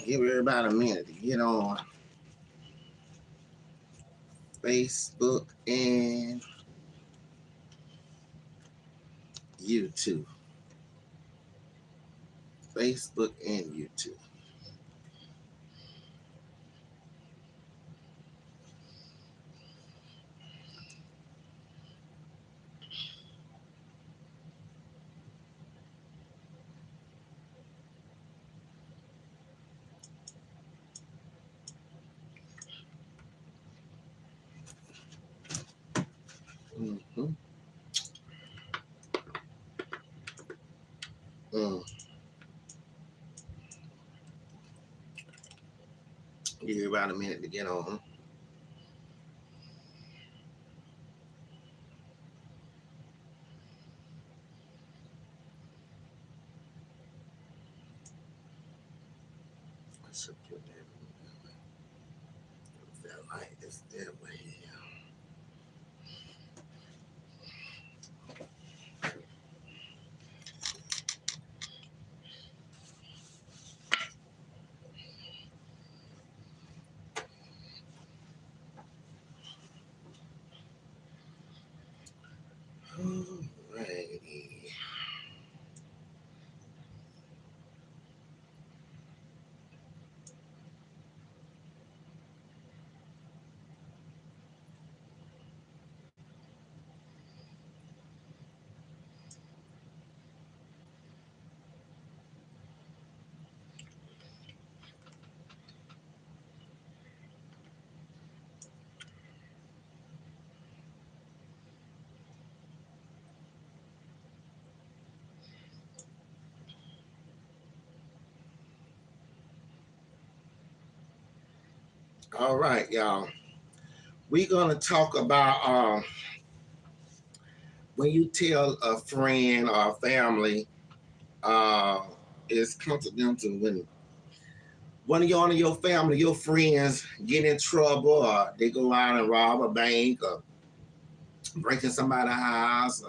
Give everybody a minute to get on Facebook and YouTube. Facebook and YouTube. Mm-hmm. Mm. Give everybody a minute to get on. I should put that light is that way. Alrighty. All right, y'all. We're gonna talk about when you tell a friend or a family uh it's coincidental when one of your family, your friends get in trouble or they go out and rob a bank or breaking somebody's house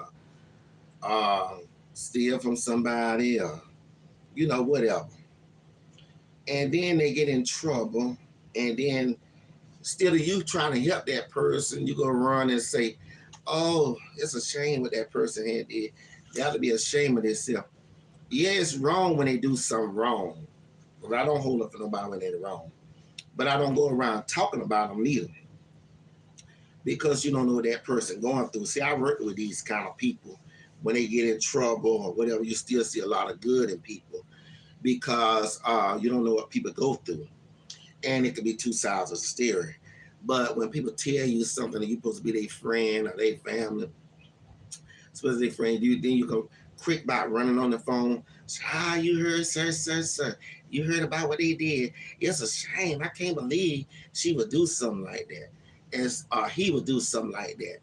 or steal from somebody or whatever. And then they get in trouble and then instead of you trying to help that person, you go run and say, oh, it's a shame what that person had did. They ought to be ashamed of themselves. Yeah, it's wrong when they do something wrong. But I don't hold up for nobody when they're wrong. But I don't go around talking about them neither. Because you don't know what that person going through. See, I work with these kind of people. When they get in trouble or whatever, you still see a lot of good in people because you don't know what people go through. And it could be two sides of the story. But when people tell you something that you're supposed to be their friend or their family, especially their friend, then you go quick about running on the phone. You heard, sir. You heard about what they did. It's a shame. I can't believe she would do something like that. As he would do something like that.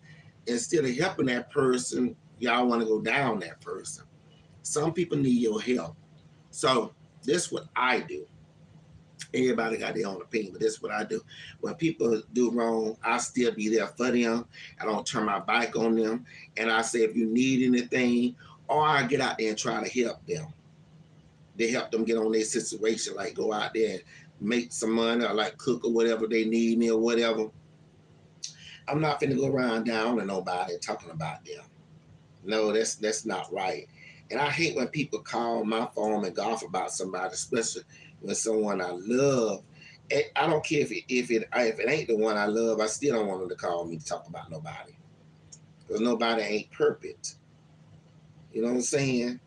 Instead of helping that person, y'all want to go down that person. Some people need your help. So this is what I do. Everybody got their own opinion, but this is what I do. When people do wrong, I still be there for them. I don't turn my back on them. And I say, if you need anything, or I get out there and try to help them. They help them get on their situation, like go out there and make some money or like cook or whatever they need me or whatever. I'm not finna go around down to nobody talking about them. No, that's not right. And I hate when people call my phone and golf about somebody, especially when someone I love. I don't care if it ain't the one I love. I still don't want them to call me to talk about nobody because nobody ain't perfect. You know what I'm saying?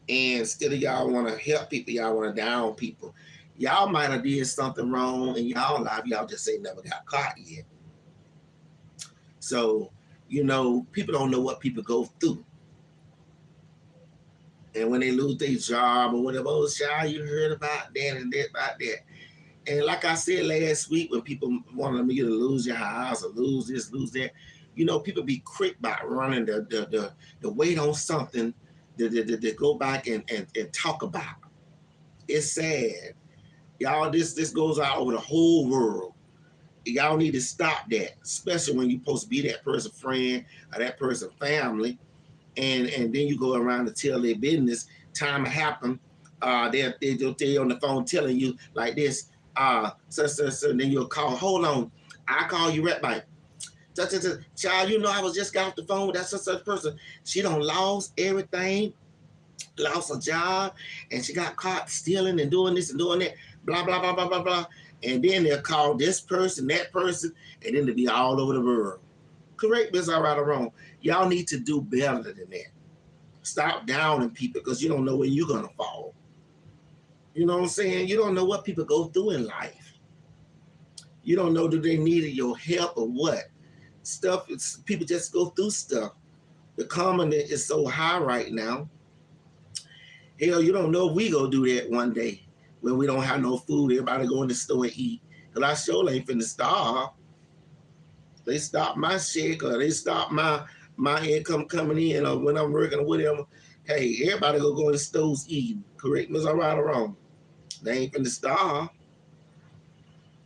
And instead of y'all want to help people, y'all want to down people. Y'all might have did something wrong in y'all life. Y'all just ain't never got caught yet. So, people don't know what people go through. And when they lose their job or whatever, oh, child, you heard about that and that, about that. And like I said last week, when people wanted me to lose your house or lose this, lose that, people be quick by running the weight on something to go back and talk about. It's sad. Y'all, this goes out over the whole world. Y'all need to stop that, especially when you're supposed to be that person's friend or that person's family. And then you go around to tell their business, time happen, they'll tell you on the phone telling you like this, so then you'll call, hold on, I call you right back. Child, you know, I was just got off the phone with that such person. She done lost everything, lost a job, and she got caught stealing and doing this and doing that, blah, blah, blah, blah, blah, blah. And then they'll call this person, that person, and then they'll be all over the world. Correct me if I'm right or wrong. Y'all need to do better than that. Stop downing people because you don't know when you're going to fall. You know what I'm saying? You don't know what people go through in life. You don't know do they needed your help or what. Stuff, people just go through stuff. The common is so high right now. Hell, you don't know if we go do that one day when we don't have no food. Everybody go in the store and eat. Because I sure ain't finna starve. They stop my check or they stop my income coming in or when I'm working or whatever. Hey, everybody go in the stores eating. Correct me if I'm right or wrong. They ain't finna starve.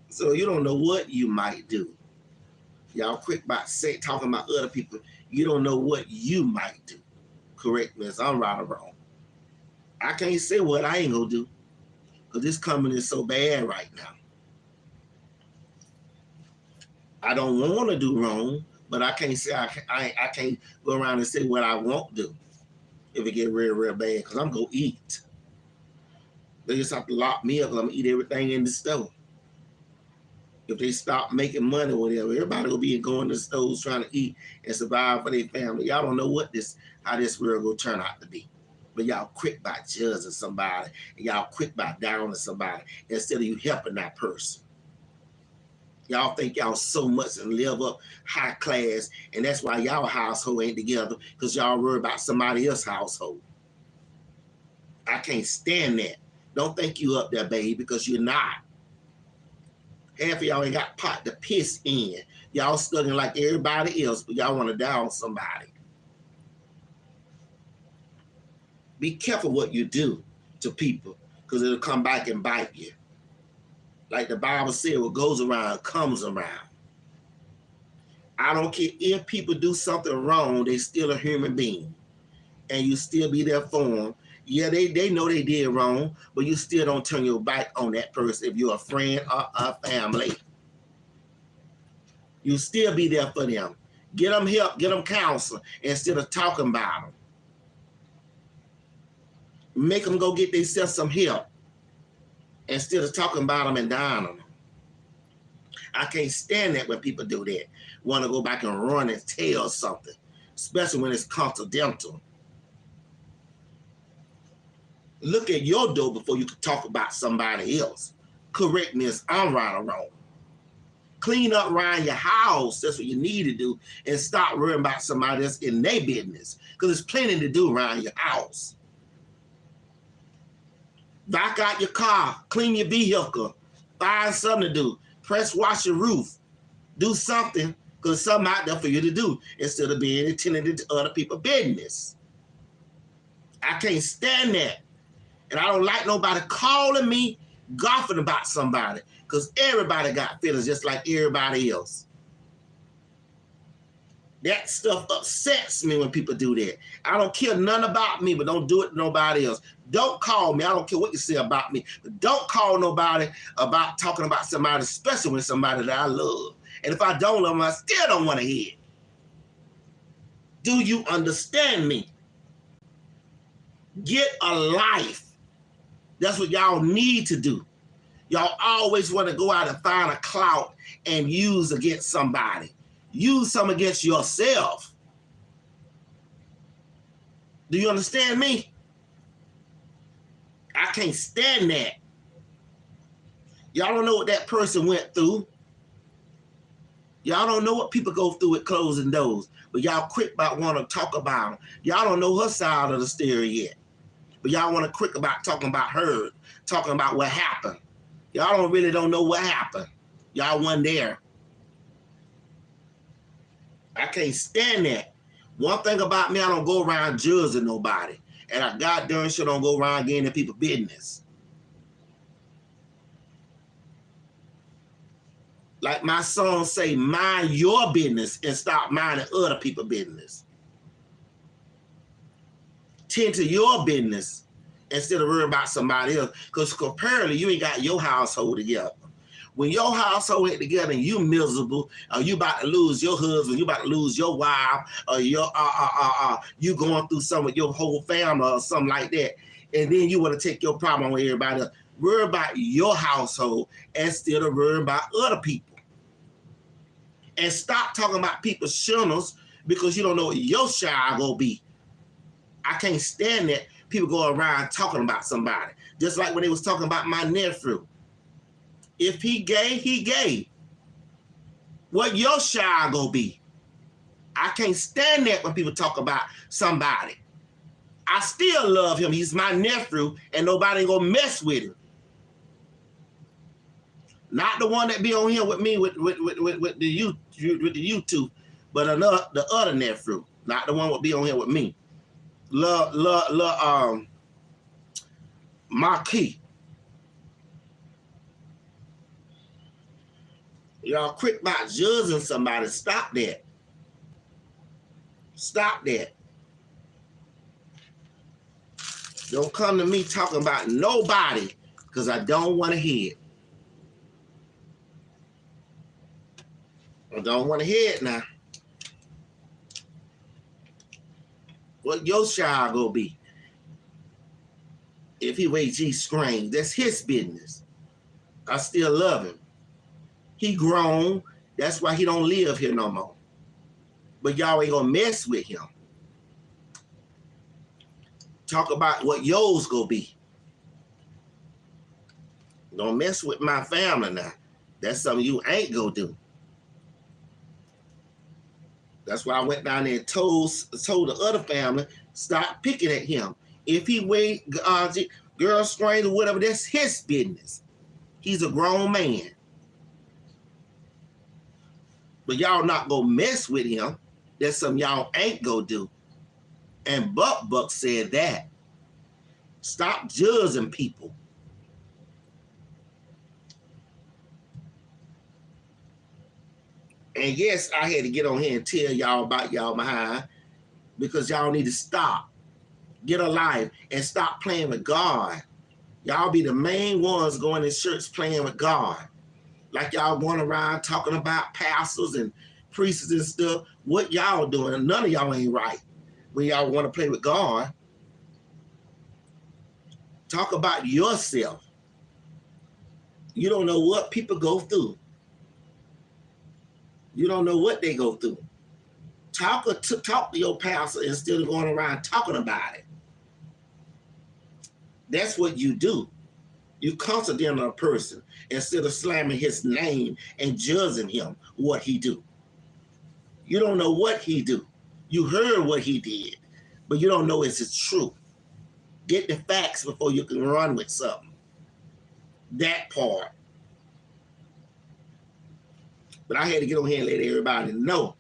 So you don't know what you might do. Y'all quick about talking about other people. You don't know what you might do. Correct me if I'm right or wrong. I can't say what I ain't gonna do because this company is so bad right now. I don't want to do wrong, but I can't say I can't go around and say what I won't do if it get real, real bad because I'm gonna eat. They just have to lock me up because I'm gonna eat everything in the store. If they stop making money or whatever, everybody will be going to the stores trying to eat and survive for their family. Y'all don't know how this world will turn out to be. But y'all quick by judging somebody and y'all quick by downing somebody instead of you helping that person. Y'all think y'all so much and live up high class, and that's why y'all household ain't together because y'all worry about somebody else's household. I can't stand that. Don't think you up there, baby, because you're not. Half of y'all ain't got pot to piss in. Y'all studying like everybody else, but y'all want to down somebody. Be careful what you do to people because it'll come back and bite you. Like the Bible said, what goes around comes around. I don't care if people do something wrong, they still a human being. And you still be there for them. Yeah, they know they did wrong, but you still don't turn your back on that person if you're a friend or a family. You still be there for them. Get them help, get them counsel instead of talking about them. Make them go get themselves some help instead of talking about them and down them. I can't stand that when people do that. Want to go back and run and tell something, especially when it's confidential. Look at your door before you can talk about somebody else. Correct me if I'm right or wrong. Clean up around your house. That's what you need to do. And stop worrying about somebody else in their business. Because there's plenty to do around your house. Back out your car. Clean your vehicle. Find something to do. Press wash your roof. Do something. Because there's something out there for you to do. Instead of being attending to other people's business. I can't stand that. And I don't like nobody calling me, gossiping about somebody. Because everybody got feelings just like everybody else. That stuff upsets me when people do that. I don't care none about me, but don't do it to nobody else. Don't call me. I don't care what you say about me. But don't call nobody about talking about somebody, especially when somebody that I love. And if I don't love them, I still don't want to hear it. Do you understand me? Get a life. That's what y'all need to do. Y'all always want to go out and find a clout and use against somebody. Use some against yourself. Do you understand me? I can't stand that. Y'all don't know what that person went through. Y'all don't know what people go through with closing doors. But y'all quick about want to talk about them. Y'all don't know her side of the story yet. But y'all want to quick about talking about her. Talking about what happened. Y'all don't know what happened. Y'all wasn't there. I can't stand that. One thing about me, I don't go around judging nobody. And I goddamn sure don't go around getting in people's business. Like my song say, mind your business and stop minding other people's business. Tend to your business instead of worrying about somebody else. Because apparently you ain't got your household together. When your household ain't together and you miserable, or you about to lose your husband, you about to lose your wife, or you going through something with your whole family or something like that, and then you want to take your problem on everybody else. Worry about your household instead of worrying about other people. And stop talking about people's funerals because you don't know what your child gonna be. I can't stand that people go around talking about somebody. Just like when they was talking about my nephew. If he gay, he gay. What your child gonna be? I can't stand that when people talk about somebody. I still love him. He's my nephew, and nobody gonna mess with him. Not the one that be on here with me with the YouTube, but the other nephew. Not the one that be on here with me. Marquis. Y'all quick about judging somebody. Stop that. Stop that. Don't come to me talking about nobody because I don't want to hear it. I don't want to hear it now. What your child gonna be? If he wears G-string, that's his business. I still love him. He grown. That's why he don't live here no more. But y'all ain't gonna mess with him. Talk about what yours gonna be. Don't mess with my family now. That's something you ain't gonna do. That's why I went down there and told the other family, stop picking at him. If he wear girl string or whatever, that's his business. He's a grown man. But y'all not gonna mess with him. That's something y'all ain't gonna do. And Buck said that. Stop judging people. And yes, I had to get on here and tell y'all about y'all behind because y'all need to stop. Get a life and stop playing with God. Y'all be the main ones going in church playing with God. Like y'all going around talking about pastors and priests and stuff. What y'all doing? None of y'all ain't right when y'all want to play with God. Talk about yourself. You don't know what people go through. You don't know what they go through. Talk to your pastor instead of going around talking about it. That's what you do. You concentrate on a person instead of slamming his name and judging him what he do. You don't know what he do. You heard what he did, but you don't know if it's true. Get the facts before you can run with something. That part. But I had to get on here and let everybody know.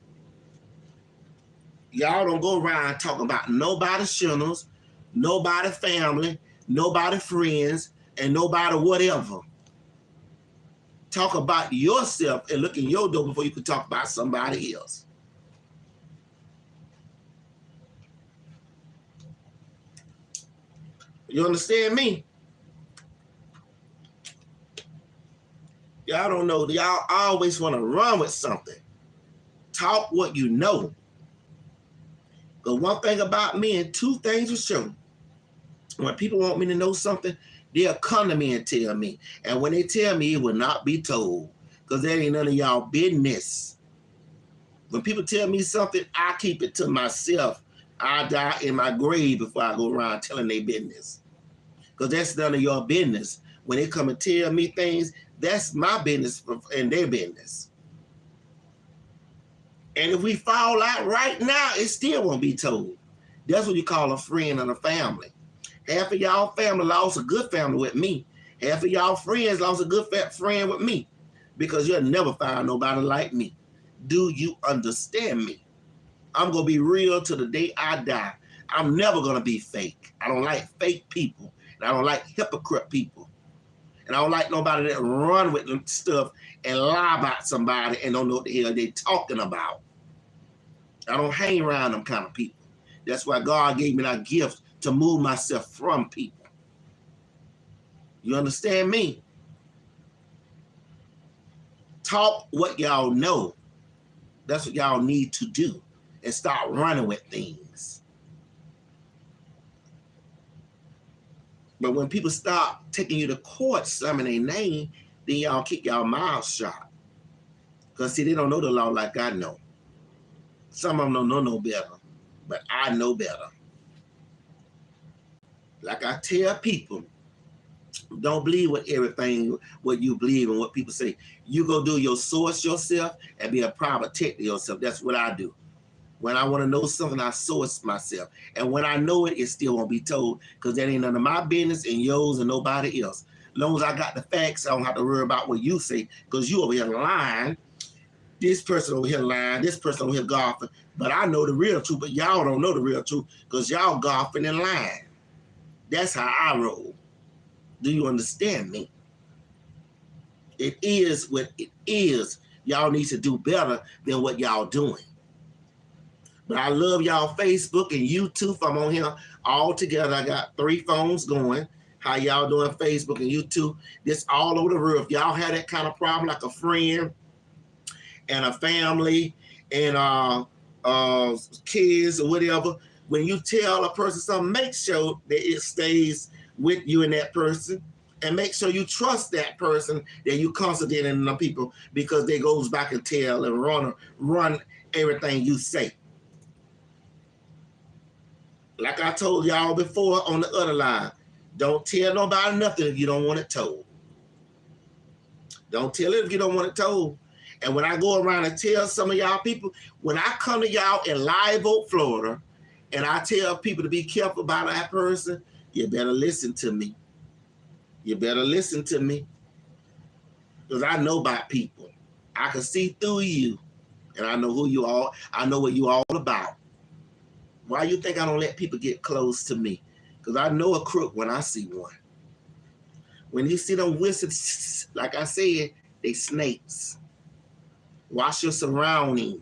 Y'all don't go around talking about nobody's funerals, nobody's family, nobody's friends, and nobody whatever. Talk about yourself and look in your door before you can talk about somebody else. You understand me? Y'all don't know. Y'all always want to run with something. Talk what you know. But one thing about me and two things for sure. When people want me to know something, they'll come to me and tell me. And when they tell me, it will not be told. Because that ain't none of y'all business. When people tell me something, I keep it to myself. I die in my grave before I go around telling their business. Because that's none of your business. When they come and tell me things, that's my business and their business. And if we fall out right now, it still won't be told. That's what you call a friend and a family. Half of y'all family lost a good family with me. Half of y'all friends lost a good friend with me. Because you'll never find nobody like me. Do you understand me? I'm going to be real till the day I die. I'm never going to be fake. I don't like fake people. And I don't like hypocrite people. And I don't like nobody that run with stuff and lie about somebody and don't know what the hell they're talking about. I don't hang around them kind of people. That's why God gave me that gift to move myself from people. You understand me? Talk what y'all know. That's what y'all need to do. And start running with things. But when people start taking you to court, summoning their name, then y'all keep y'all mouths shut. Because see, they don't know the law like I know. Some of them don't know no better. But I know better. Like I tell people, don't believe what everything, what you believe and what people say. You go do your source yourself and be a private detective yourself. That's what I do. When I want to know something, I source myself. And when I know it, it still won't be told because that ain't none of my business and yours and nobody else. As long as I got the facts, I don't have to worry about what you say because you over here lying. This person over here lying. This person over here golfing. But I know the real truth, but y'all don't know the real truth because y'all golfing and lying. That's how I roll. Do you understand me? It is what it is. Y'all need to do better than what y'all doing. But I love y'all Facebook and YouTube. I'm on here all together. I got 3 phones going. How y'all doing Facebook and YouTube? This all over the world. If y'all have that kind of problem, like a friend and a family and kids or whatever, when you tell a person something, make sure that it stays with you and that person. And make sure you trust that person that you constantly in the people because they goes back and tell and run everything you say. Like I told y'all before on the other line, don't tell nobody nothing if you don't want it told. Don't tell it if you don't want it told. And when I go around and tell some of y'all people, when I come to y'all in Live Oak, Florida, and I tell people to be careful about that person, you better listen to me. You better listen to me. Because I know about people. I can see through you. And I know who you are. I know what you all about. Why you think I don't let people get close to me? Because I know a crook when I see one. When you see them whistles, like I said, they snakes. Watch your surrounding.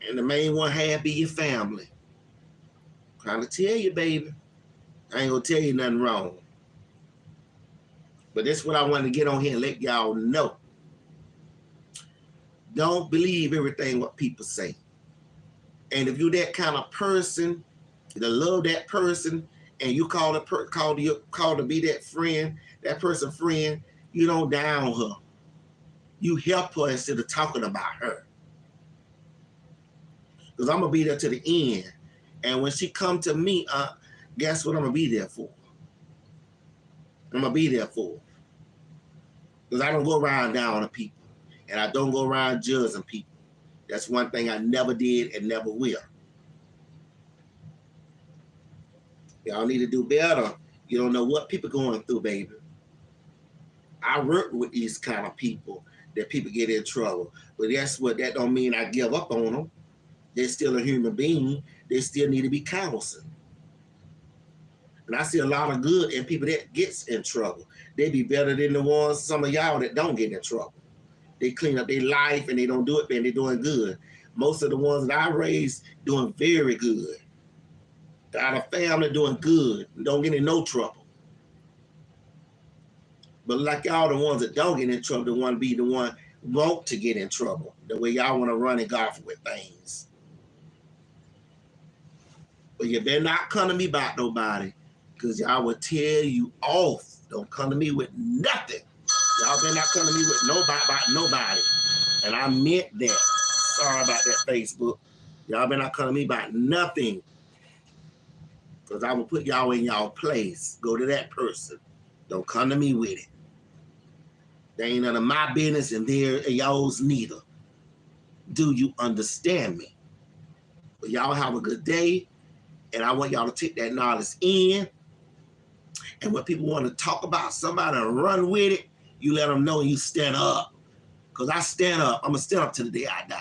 And the main one have be your family. Trying to tell you, baby. I ain't gonna tell you nothing wrong. But that's what I wanted to get on here and let y'all know. Don't believe everything what people say. And if you're that kind of person, that love that person, and you call to be that friend, that person friend, you don't down her. You help her instead of talking about her. Because I'm gonna be there to the end. And when she come to me, guess what I'm gonna be there for? I'm gonna be there for. Because I don't go around down on people. And I don't go around judging people. That's one thing I never did and never will. Y'all need to do better. You don't know what people going through, baby. I work with these kind of people that people get in trouble. But that's what, that don't mean I give up on them. They're still a human being. They still need to be counseled. And I see a lot of good in people that gets in trouble. They be better than the ones, some of y'all that don't get in trouble. They clean up their life and they don't do it, and they're doing good. Most of the ones that I raised doing very good. Got a family doing good. Don't get in no trouble. But like y'all, the ones that don't get in trouble, the one be the one want to get in trouble. The way y'all want to run and golf with things. But you better not come to me about nobody, because y'all will tear you off. Don't come to me with nothing. Y'all better not come to me with nobody about nobody. And I meant that. Sorry about that, Facebook. Y'all better not come to me about nothing. Because I will put y'all in y'all place. Go to that person. Don't come to me with it. They ain't none of my business and they're y'all's neither. Do you understand me? But y'all have a good day. And I want y'all to take that knowledge in. And when people want to talk about somebody and run with it, you let them know and you stand up. Because I stand up. I'm going to stand up to the day I die.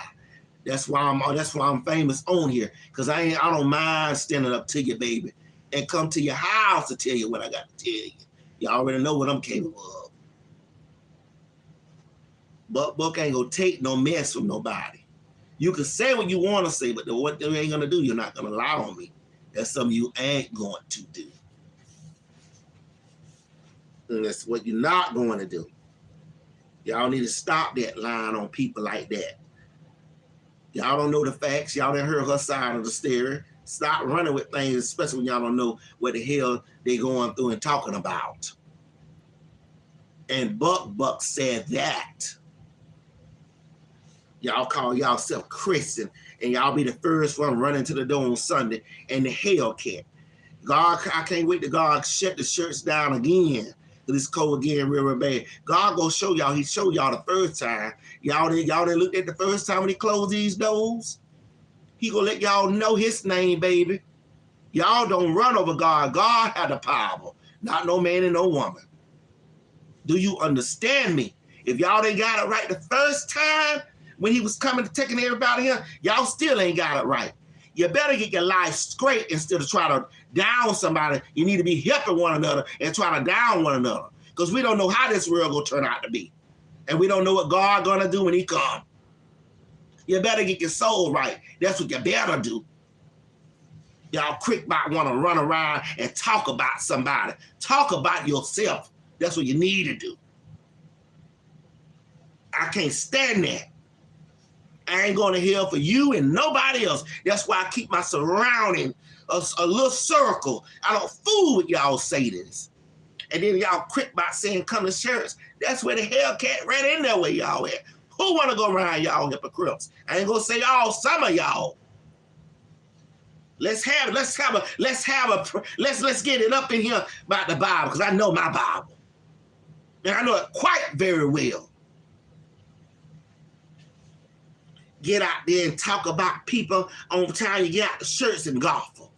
That's why I'm famous on here. Because I don't mind standing up to you, baby. And come to your house to tell you what I got to tell you. You already know what I'm capable of. But Buck ain't going to take no mess from nobody. You can say what you want to say, but what they ain't going to do, you're not going to lie on me. That's something you ain't going to do. And that's what you're not going to do. Y'all need to stop that line on people like that. Y'all don't know the facts. Y'all didn't hear her side of the story. Stop running with things, especially when y'all don't know what the hell they going through and talking about. And Buck said that. Y'all call y'allself Christian, and y'all be the first one running to the door on Sunday, and the Hellcat. God, I can't wait to God shut the church down again. It's cold again, real bad. God gonna show y'all. He showed y'all the first time. Y'all didn't look at the first time when he closed these doors. He gonna let y'all know his name, baby. Y'all don't run over God. God had the power, not no man and no woman. Do you understand me? If y'all didn't got it right the first time when he was coming to taking everybody here, y'all still ain't got it right. You better get your life straight instead of trying to down somebody. You need to be helping one another and trying to down one another. Because we don't know how this world gonna turn out to be. And we don't know what God gonna do when he come. You better get your soul right. That's what you better do. Y'all quick about want to run around and talk about somebody. Talk about yourself. That's what you need to do. I can't stand that. I ain't going to hell for you and nobody else. That's why I keep my surrounding a little circle. I don't fool with y'all Satans. And then y'all quick about saying come to church. That's where the Hellcat ran in there where y'all at. Who want to go around y'all hypocrites? I ain't going to say all, some of y'all. Let's get it up in here about the Bible, because I know my Bible. And I know it quite very well. Get out there and talk about people on the time you get out the shirts and golf.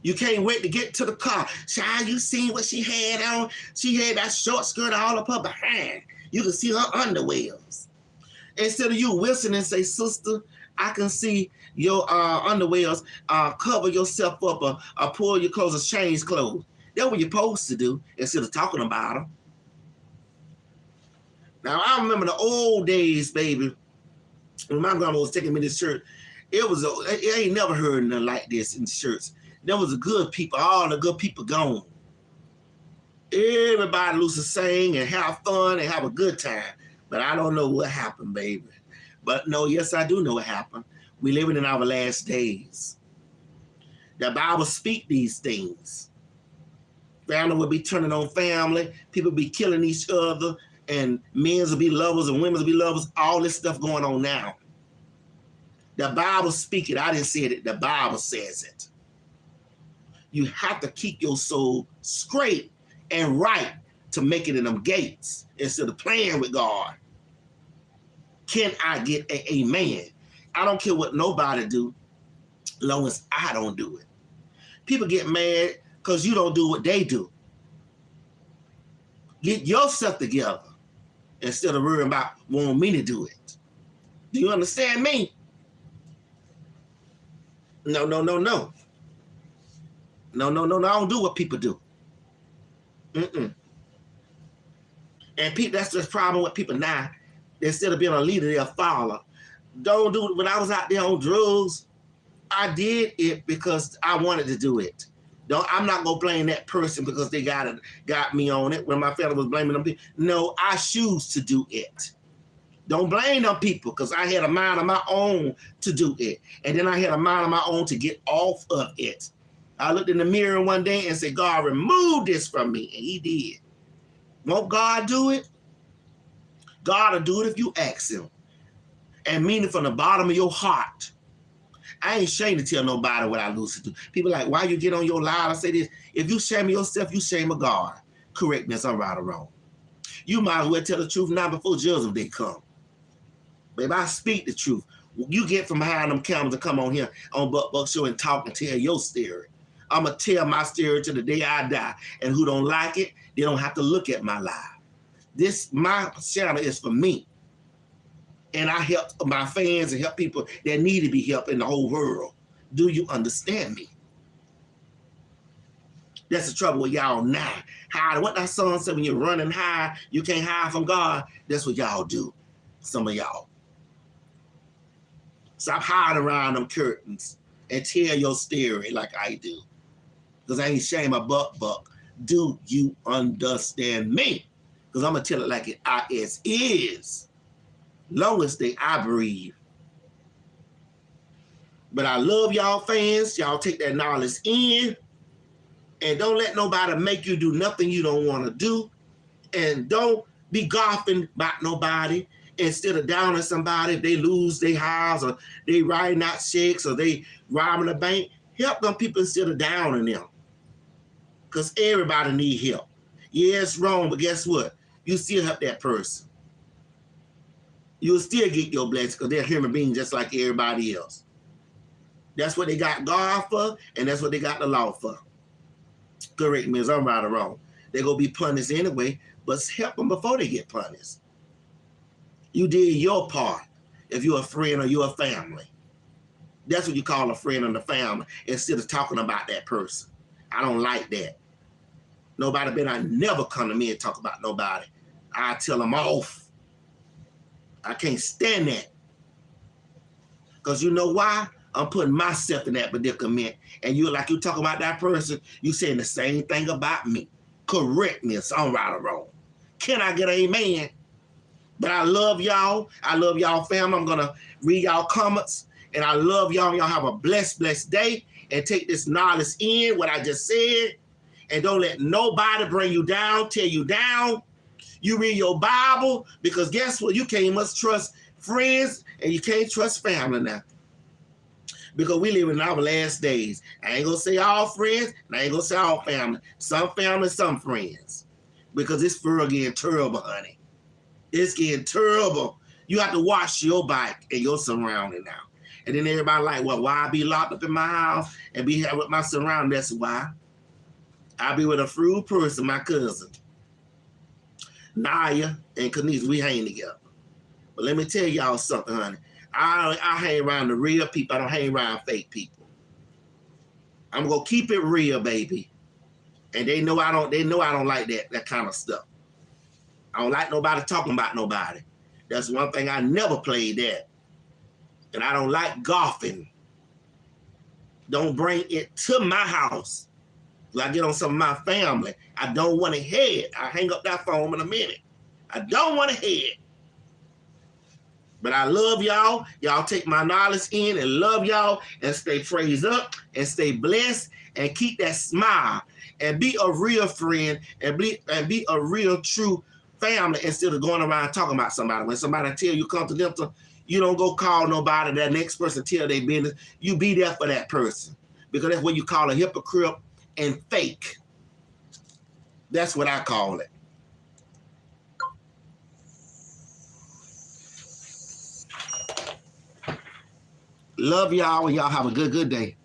You can't wait to get to the car. Child, you seen what she had on? She had that short skirt all up her behind. You can see her underwears. Instead of you whistling and say, sister, I can see your underwears, cover yourself up or pull your clothes or change clothes. That's what you're supposed to do instead of talking about them. Now, I remember the old days, baby, when my grandma was taking me to church. I ain't never heard nothing like this in church. There was the good people, all the good people gone. Everybody used to sing and have fun and have a good time. But I don't know what happened, baby. But no, yes, I do know what happened. We living in our last days. The Bible speak these things. Family will be turning on family. People be killing each other. And men will be lovers and women will be lovers. All this stuff going on now. The Bible speak it. I didn't say it. The Bible says it. You have to keep your soul straight and right to make it in them gates instead of playing with God. Can I get an amen? I don't care what nobody do, as long as I don't do it. People get mad because you don't do what they do. Get yourself together instead of worrying about wanting me to do it. Do you understand me? No. No, I don't do what people do. And people, that's the problem with people now. Instead of being a leader, they'll follow. Don't do it. When I was out there on drugs, I did it because I wanted to do it. I'm not going to blame that person because they got me on it when my family was blaming them people. No, I choose to do it. Don't blame them people because I had a mind of my own to do it. And then I had a mind of my own to get off of it. I looked in the mirror one day and said, God, remove this from me. And he did. Won't God do it? God will do it if you ask him. And mean it from the bottom of your heart. I ain't ashamed to tell nobody what I lose to do. People like, why you get on your lie? I say this. If you shame yourself, you shame of God. Correctness, I'm right or wrong. You might as well tell the truth now before judgment day come. Baby, I speak the truth. You get from behind them cameras and come on here on Buck Show and talk and tell your story. I'm going to tell my story to the day I die. And who don't like it, they don't have to look at my life. My channel is for me. And I help my fans and help people that need to be helped in the whole world. Do you understand me? That's the trouble with y'all now. What that song said, when you're running high, you can't hide from God. That's what y'all do. Some of y'all. Stop hiding around them curtains and tell your story like I do. Because I ain't ashamed of Buck. Do you understand me? Because I'm going to tell it like it is. Long as I breathe. But I love y'all fans. Y'all take that knowledge in. And don't let nobody make you do nothing you don't want to do. And don't be golfing about nobody. Instead of downing somebody, if they lose their house or they riding out checks or they robbing a bank, help them people instead of downing them. Because everybody need help. Yeah, it's wrong, but guess what? You still help that person. You'll still get your blessing because they're human beings just like everybody else. That's what they got God for, and that's what they got the law for. Correct me if I'm right or wrong. They're going to be punished anyway, but help them before they get punished. You did your part if you're a friend or you're a family. That's what you call a friend and a family instead of talking about that person. I don't like that. Nobody better never come to me and talk about nobody. I tell them off. I can't stand that. Because you know why? I'm putting myself in that predicament. And you talking about that person, you saying the same thing about me. Correct me if I'm right or wrong. Can I get an amen? But I love y'all. I love y'all family. I'm going to read y'all comments. And I love y'all. Y'all have a blessed day. And take this knowledge in, what I just said. And don't let nobody bring you down, tear you down. You read your Bible. Because guess what? You can't much trust friends. And you can't trust family now. Because we live in our last days. I ain't going to say all friends. And I ain't going to say all family. Some family, some friends. Because this world getting terrible, honey. It's getting terrible. You have to watch your back and your surrounding now. And then everybody like, well, why I be locked up in my house and be here with my surrounding? That's why. I be with a fruit person, my cousin. Naya and Kenise, we hang together. But let me tell y'all something, honey. I hang around the real people. I don't hang around fake people. I'm going to keep it real, baby. And they know I don't like that kind of stuff. I don't like nobody talking about nobody. That's one thing I never played that. And I don't like golfing. Don't bring it to my house. When I get on some of my family, I don't want to hear it. I'll hang up that phone in a minute. I don't want to hear it. But I love y'all. Y'all take my knowledge in and love y'all and stay praised up and stay blessed and keep that smile and be a real friend and be a real true family instead of going around talking about somebody. When somebody tell you come to them, you don't go call nobody. That next person tell their business. You be there for that person because that's what you call a hypocrite and fake. That's what I call it. Love y'all. Y'all have a good day.